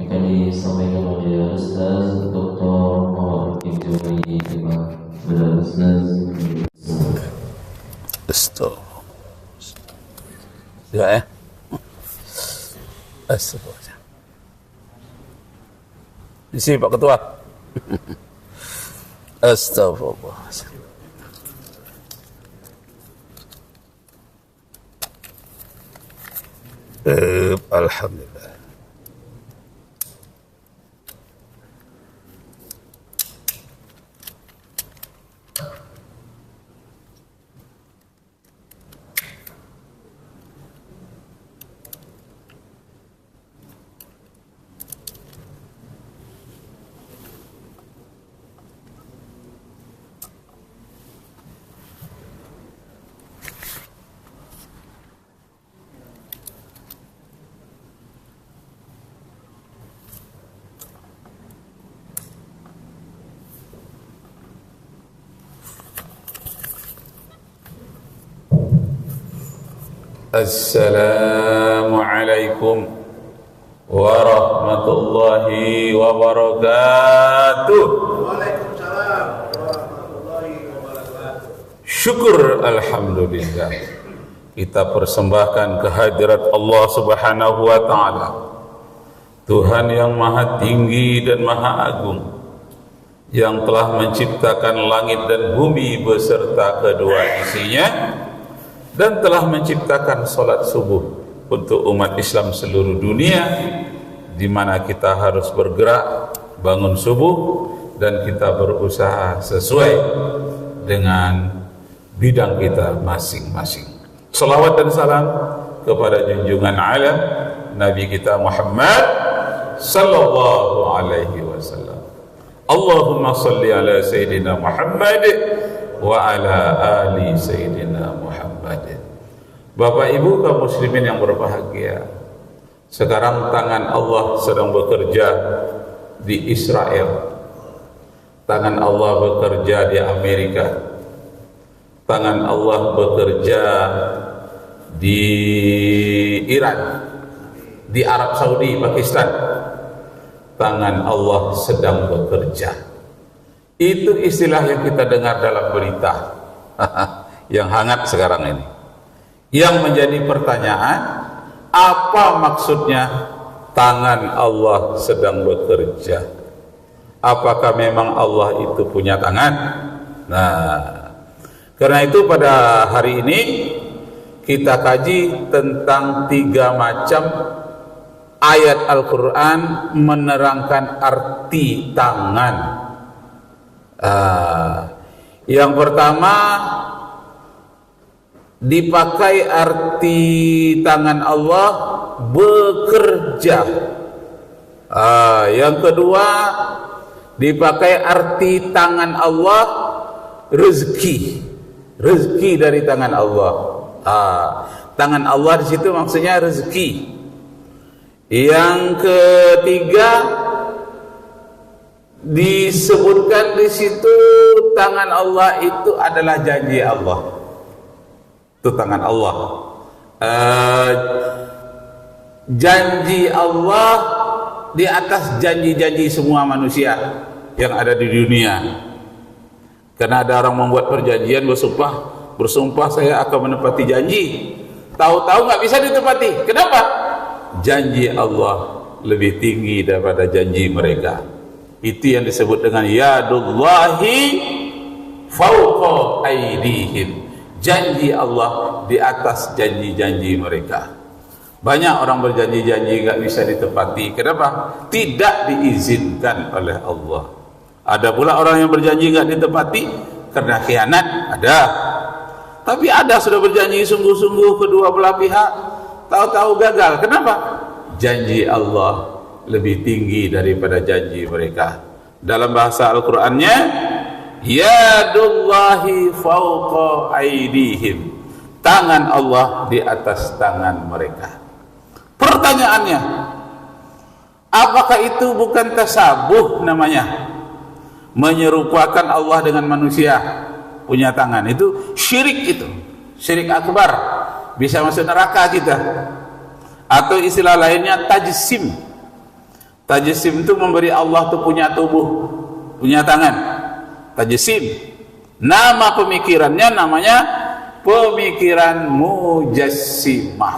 akan disampaikan oleh Ustaz Dr. Muhammad Rafiq Jumaidi kepada Ustaz. Ya, Astagfirullah. Di sini Pak Ketua. Astagfirullah. Alhamdulillah. Assalamualaikum warahmatullahi wabarakatuh. Waalaikumsalam warahmatullahi wabarakatuh. Syukur alhamdulillah, kita persembahkan kehadirat Allah Subhanahu wa taala, Tuhan yang maha tinggi dan maha agung, yang telah menciptakan langit dan bumi beserta kedua isinya, dan telah menciptakan salat subuh untuk umat Islam seluruh dunia, di mana kita harus bergerak bangun subuh dan kita berusaha sesuai dengan bidang kita masing-masing. Salawat dan salam kepada junjungan alam Nabi kita Muhammad sallallahu alaihi wasallam. Allahumma salli ala Sayyidina Muhammad wa ala ali Sayyidina Muhammad. Bapak Ibu kaum muslimin yang berbahagia, sekarang tangan Allah sedang bekerja di Israel, tangan Allah bekerja di Amerika, tangan Allah bekerja di Iran, di Arab Saudi, Pakistan. Tangan Allah sedang bekerja. Itu istilah yang kita dengar dalam berita yang hangat sekarang ini. Yang menjadi pertanyaan, apa maksudnya tangan Allah sedang bekerja? Apakah memang Allah itu punya tangan? Nah, karena itu pada hari ini kita kaji tentang 3 macam ayat Al-Quran menerangkan arti tangan. Yang pertama, dipakai arti tangan Allah bekerja. Yang kedua, dipakai arti tangan Allah rezeki, rezeki dari tangan Allah. Tangan Allah di situ maksudnya rezeki. Yang ketiga, disebutkan di situ tangan Allah itu adalah janji Allah. Itu tangan Allah, janji Allah di atas janji-janji semua manusia yang ada di dunia. Karena ada orang membuat perjanjian, bersumpah saya akan menepati janji, tahu-tahu nggak bisa ditepati. Kenapa? Janji Allah lebih tinggi daripada janji mereka. Itu yang disebut dengan yadullahi fawqa aydihim, janji Allah di atas janji-janji mereka. Banyak orang berjanji-janji nggak bisa ditepati. Kenapa? Tidak diizinkan oleh Allah. Ada pula orang yang berjanji nggak ditepati karena khianat, ada. Tapi ada sudah berjanji sungguh-sungguh kedua belah pihak, tahu-tahu gagal. Kenapa? Janji Allah lebih tinggi daripada janji mereka. Dalam bahasa Al-Qur'annya, yadullahi fawqa aydihim, tangan Allah di atas tangan mereka. Pertanyaannya, apakah itu bukan tasabuh namanya? Menyerupakan Allah dengan manusia punya tangan. Itu syirik, itu syirik akbar, bisa masuk neraka kita. Atau istilah lainnya tajsim. Tajsim itu memberi Allah tu punya tubuh, punya tangan. Tajsim. Nama pemikirannya namanya pemikiran mujassimah.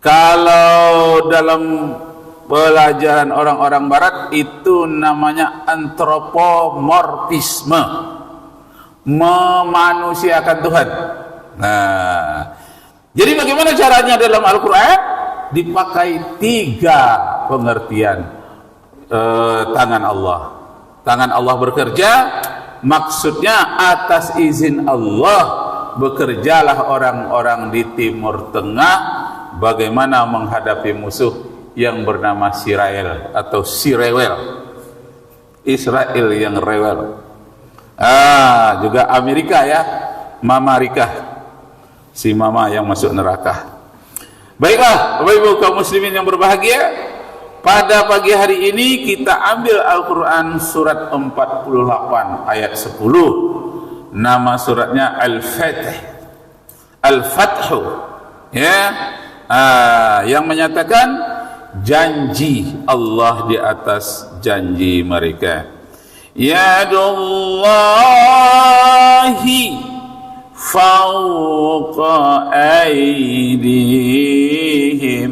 Kalau dalam pelajaran orang-orang barat itu namanya antropomorfisme, memanusiakan Tuhan. Nah, jadi bagaimana caranya dalam Al-Quran? Dipakai 3 pengertian tangan Allah. Tangan Allah bekerja, maksudnya atas izin Allah bekerjalah orang-orang di Timur Tengah bagaimana menghadapi musuh yang bernama Sirael atau Sirewel, Israel yang rewel. Juga Amerika ya, Mama Rika, si mama yang masuk neraka. Baiklah, Bapak Ibu kaum muslimin yang berbahagia, pada pagi hari ini kita ambil Al-Quran surat 48 ayat 10. Nama suratnya Al-Fatih, Al-Fathu, ya, yang menyatakan janji Allah di atas janji mereka. Yadullahi fawqa aydihim,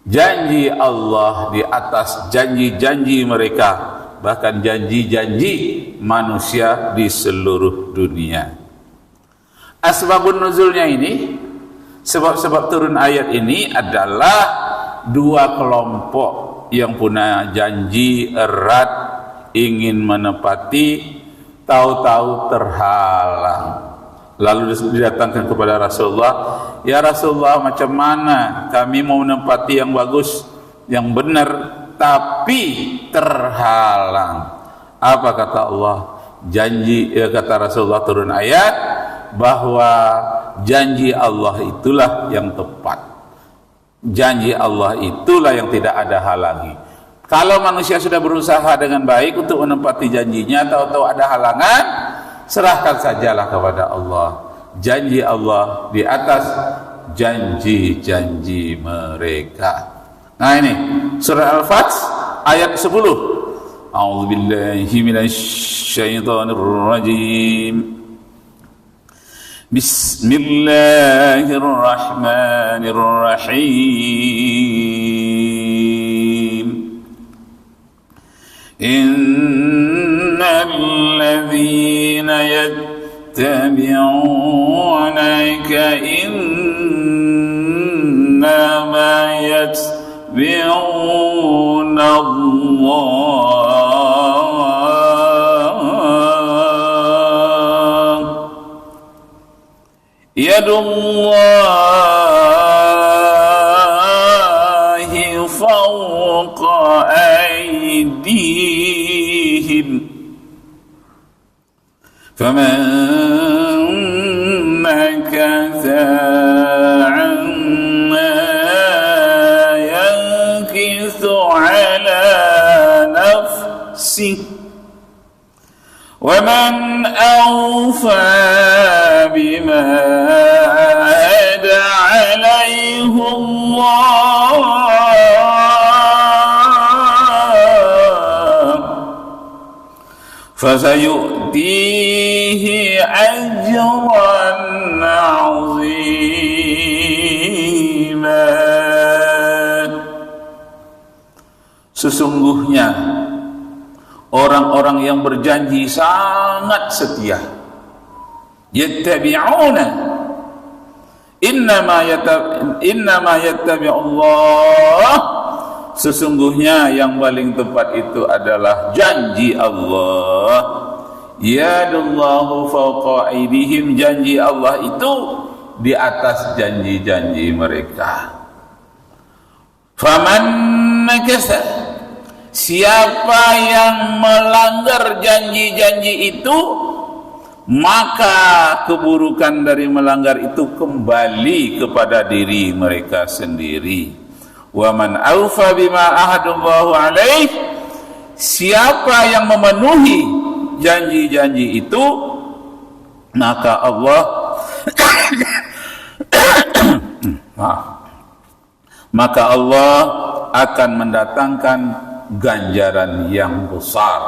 janji Allah di atas janji-janji mereka, bahkan janji-janji manusia di seluruh dunia. Asbabun nuzulnya ini, sebab-sebab turun ayat ini adalah 2 kelompok yang punya janji erat ingin menepati, tahu-tahu terhalang. Lalu didatangkan kepada Rasulullah, ya Rasulullah, macam mana kami mau menempati yang bagus, yang benar, tapi terhalang. Apa kata Allah? Janji, kata Rasulullah, turun ayat bahwa janji Allah itulah yang tepat. Janji Allah itulah yang tidak ada halangi. Kalau manusia sudah berusaha dengan baik untuk menepati janjinya, tahu-tahu ada halangan, serahkan sajalah kepada Allah. Janji Allah di atas janji-janji mereka. Nah ini surah Al-Fath ayat 10. A'udzubillahi minasyaitonirrajim. Bismillahirrahmanirrahim. Innal ladzina yattabi'unaka innama yattabi'una Allah, yadullahi fawqa aydihim, faman nakatha anna yankithu ala nafsih, wa man awfa bima ahada alayhi Allah fasayu'tihi ajran 'azima. Sesungguhnya orang-orang yang berjanji sangat setia, yattabi'una, innama yattabi'u Allah, sesungguhnya yang paling tepat itu adalah janji Allah. Yadullahu fawqa aydihim, janji Allah itu di atas janji-janji mereka. Faman nakasa, siapa yang melanggar janji-janji itu, maka keburukan dari melanggar itu kembali kepada diri mereka sendiri. Wa man awfa bima ahadallahu alaih, siapa yang memenuhi janji-janji itu, maka Allah maka Allah akan mendatangkan ganjaran yang besar,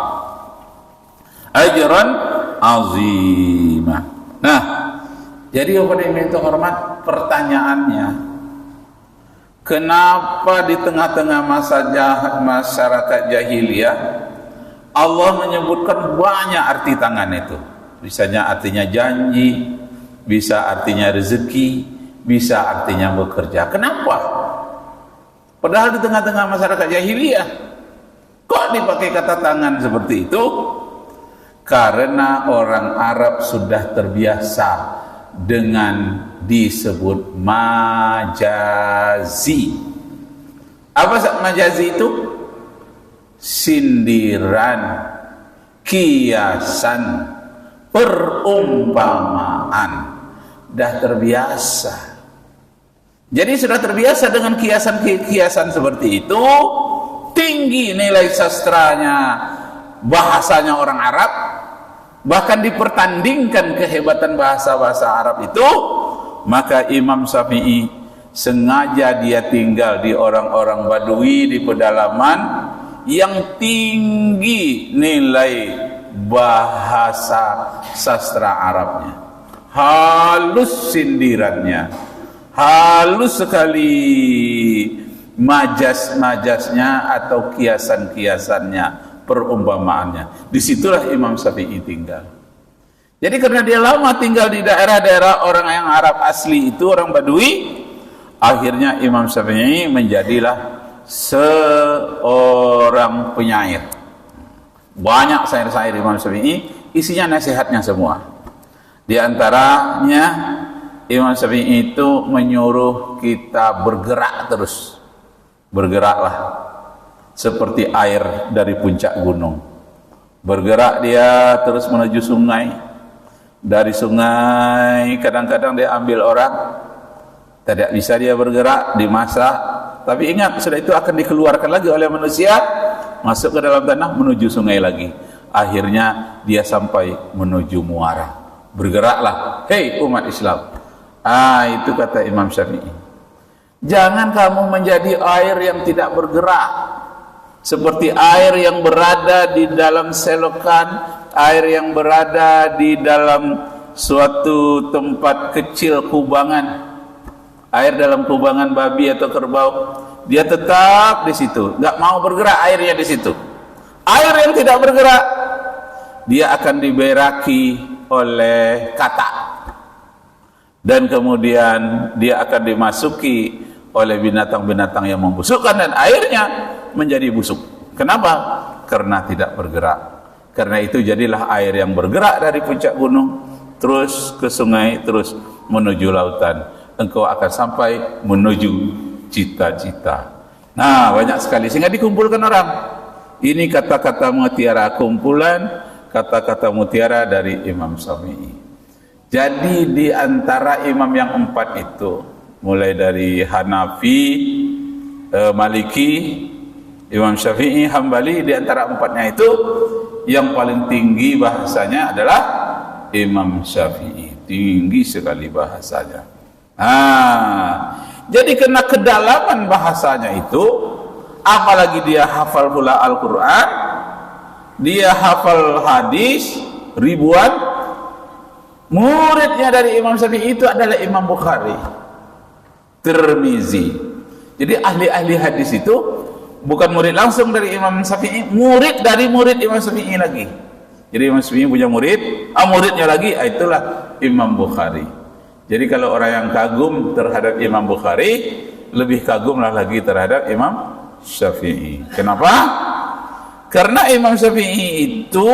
ajran azimah. Nah, jadi kepada yang terhormat, pertanyaannya, kenapa di tengah-tengah masyarakat jahiliyah Allah menyebutkan banyak arti tangan itu? Bisanya artinya janji, bisa artinya rezeki, bisa artinya bekerja. Kenapa? Padahal di tengah-tengah masyarakat jahiliyah kok dipakai kata tangan seperti itu? Karena orang Arab sudah terbiasa dengan disebut majazi. Apa majazi itu? Sindiran, kiasan, perumpamaan. Dah terbiasa. Jadi sudah terbiasa dengan kiasan-kiasan seperti itu. Tinggi nilai sastranya, bahasanya orang Arab. Bahkan dipertandingkan kehebatan bahasa-bahasa Arab itu. Maka Imam Syafi'i sengaja dia tinggal di orang-orang Badui, di pedalaman yang tinggi nilai bahasa sastra Arabnya, halus sindirannya, halus sekali majas-majasnya atau kiasan-kiasannya, perumpamaannya. Disitulah Imam Syafi'i tinggal. Jadi karena dia lama tinggal di daerah-daerah orang yang Arab asli itu, orang Badui, akhirnya Imam Syafi'i menjadilah seorang penyair. Banyak syair-syair Imam Syafi'i, isinya nasihatnya semua. Di antaranya Imam Syafi'i itu menyuruh kita bergerak terus. Bergeraklah seperti air dari puncak gunung. Bergerak dia terus menuju sungai. Dari sungai kadang-kadang dia ambil orang, tidak bisa dia bergerak, dimasak. Tapi ingat, sudah itu akan dikeluarkan lagi oleh manusia, masuk ke dalam tanah, menuju sungai lagi. Akhirnya dia sampai menuju muara. Bergeraklah, hei umat Islam. Itu kata Imam Syafi'i. Jangan kamu menjadi air yang tidak bergerak, seperti air yang berada di dalam selokan, air yang berada di dalam suatu tempat kecil kubangan. Air dalam kubangan babi atau kerbau, dia tetap di situ, nggak mau bergerak airnya di situ. Air yang tidak bergerak, dia akan diberaki oleh katak, dan kemudian dia akan dimasuki oleh binatang-binatang yang membusukkan, dan airnya menjadi busuk. Kenapa? Karena tidak bergerak. Karena itu jadilah air yang bergerak dari puncak gunung, terus ke sungai, terus menuju lautan. Engkau akan sampai menuju cita-cita. Nah, banyak sekali sehingga dikumpulkan orang. Ini kata-kata mutiara, kumpulan kata-kata mutiara dari Imam Syafi'i. Jadi di antara imam yang 4 itu, mulai dari Hanafi, Maliki, Imam Syafi'i, Hambali, di antara 4-nya itu yang paling tinggi bahasanya adalah Imam Syafi'i. Tinggi sekali bahasanya. Jadi kena kedalaman bahasanya itu, apalagi dia hafal pula Al-Quran, dia hafal hadis ribuan. Muridnya dari Imam Syafi'i itu adalah Imam Bukhari, Tirmizi. Jadi ahli-ahli hadis itu bukan murid langsung dari Imam Syafi'i, murid dari murid Imam Syafi'i lagi. Jadi Imam Syafi'i punya murid, muridnya lagi, itulah Imam Bukhari. Jadi kalau orang yang kagum terhadap Imam Bukhari, lebih kagumlah lagi terhadap Imam Syafi'i. Kenapa? Karena Imam Syafi'i itu